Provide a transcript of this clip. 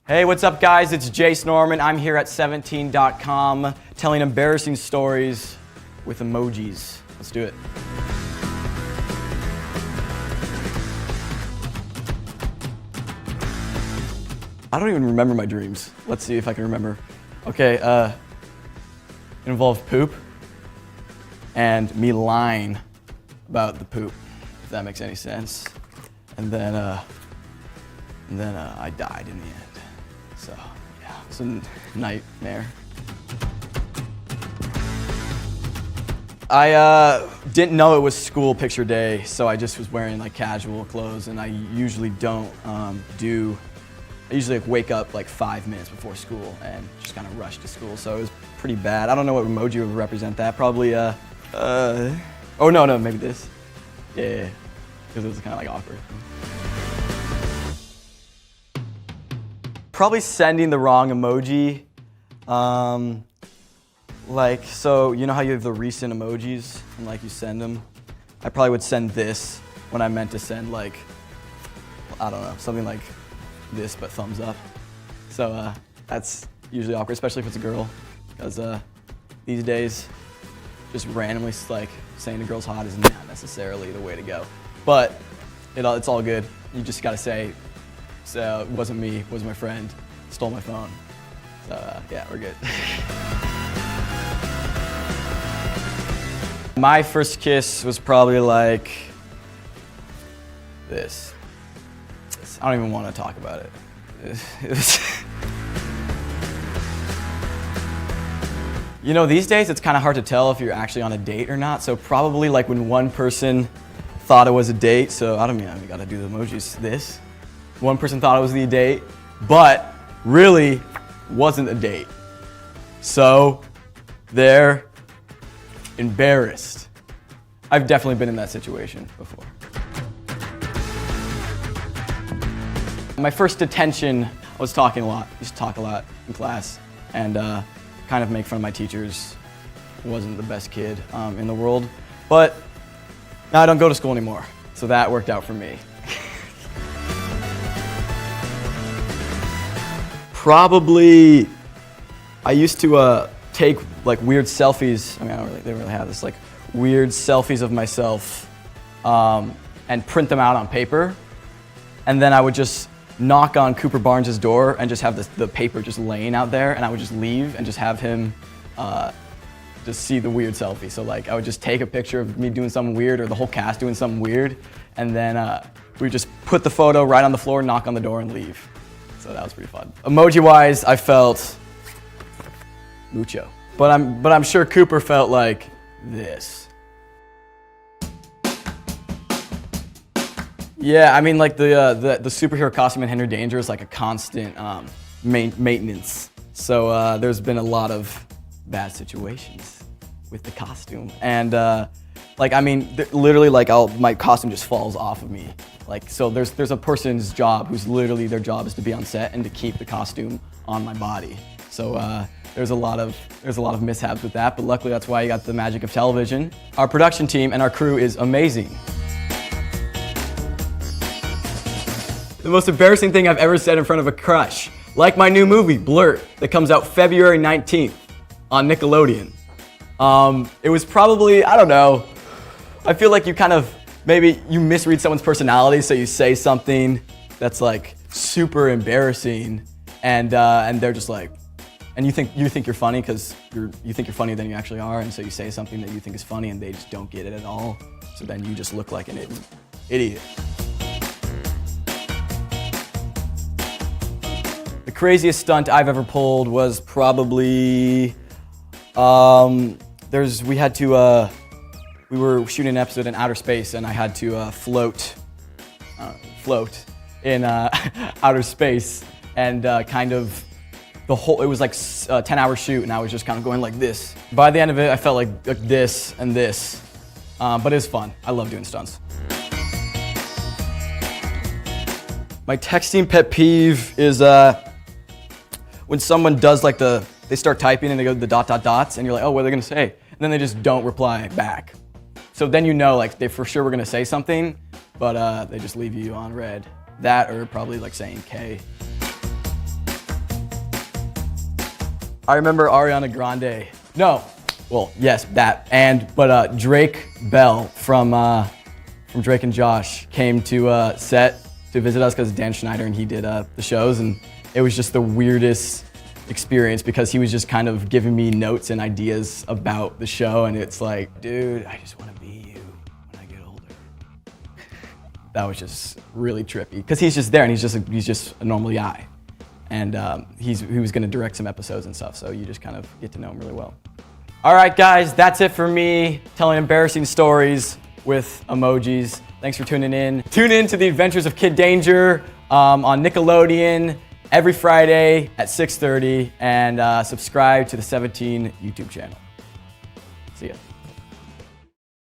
Hey, what's up guys? It's Jace Norman. I'm here at 17.com telling embarrassing stories with emojis. Let's do it. I don't even remember my dreams. Let's see if I can remember. Okay, it involved poop and me lying about the poop, if that makes any sense. And then I died in the end. So, yeah, it's a nightmare. I didn't know it was school picture day, so I just was wearing like casual clothes, and I usually don't I usually like wake up like 5 minutes before school and just kind of rush to school, so it was pretty bad. I don't know what emoji would represent that. Probably, oh no, maybe this. Yeah, because it was kind of like awkward. Probably sending the wrong emoji. Like, so you know how you have the recent emojis and like you send them? I probably would send this when I meant to send like, I don't know, something like this but thumbs up. So that's usually awkward, especially if it's a girl, because these days just randomly like saying a girl's hot is not necessarily the way to go. But it's all good. You just gotta say, so it wasn't me, it was my friend, stole my phone. So yeah, we're good. My first kiss was probably like this. I don't even want to talk about it. You know, these days it's kind of hard to tell if you're actually on a date or not, so probably like when one person thought it was a date, so I gotta do the emojis, this. One person thought it was the date, but really wasn't a date. So they're embarrassed. I've definitely been in that situation before. My first detention, I was talking a lot. I used to talk a lot in class and kind of make fun of my teachers. Wasn't the best kid in the world, but now I don't go to school anymore, so that worked out for me. Probably, I used to take like weird selfies. I mean, they don't really have this, like weird selfies of myself and print them out on paper. And then I would just knock on Cooper Barnes' door and just have the paper just laying out there, and I would just leave and just have him just see the weird selfie. So like I would just take a picture of me doing something weird or the whole cast doing something weird, and then we just put the photo right on the floor, knock on the door, and leave. So that was pretty fun. Emoji-wise, I felt mucho. But I'm sure Cooper felt like this. Yeah, I mean like the superhero costume in Henry Danger is like a constant maintenance. So there's been a lot of bad situations with the costume. And like, I mean, literally like my costume just falls off of me. Like, so there's a person's job who's literally, their job is to be on set and to keep the costume on my body. So there's a lot of mishaps with that, but luckily that's why you got the magic of television. Our production team and our crew is amazing. The most embarrassing thing I've ever said in front of a crush, like my new movie, Blurt, that comes out February 19th on Nickelodeon. It was probably, I don't know, I feel like you kind of, maybe you misread someone's personality, so you say something that's like super embarrassing, and they're just like, and you think you're funny because you think you're funnier than you actually are, and so you say something that you think is funny, and they just don't get it at all. So then you just look like an idiot. The craziest stunt I've ever pulled was probably we were shooting an episode in outer space, and I had to float in outer space, and kind of it was like a 10-hour shoot, and I was just kind of going like this. By the end of it, I felt like this and this, but it was fun. I love doing stunts. My texting pet peeve is when someone does like they start typing and they go to the dots, and you're like, oh, what are they gonna say? And then they just don't reply back. So then you know, like, they for sure were gonna say something, but they just leave you on red. That, or probably like saying K. I remember Ariana Grande. No, well, yes, that. But Drake Bell from Drake and Josh came to set to visit us because Dan Schneider and he did the shows, and it was just the weirdest experience because he was just kind of giving me notes and ideas about the show, and it's like, dude, I just want to be you when I get older. That was just really trippy because he's just there and he's just a normal guy, and he was going to direct some episodes and stuff, so you just kind of get to know him really well. All right, guys, that's it for me telling embarrassing stories with emojis. Thanks for tuning in. Tune in to the Adventures of Kid Danger on Nickelodeon every Friday at 6:30, and subscribe to the 17 YouTube channel. See ya.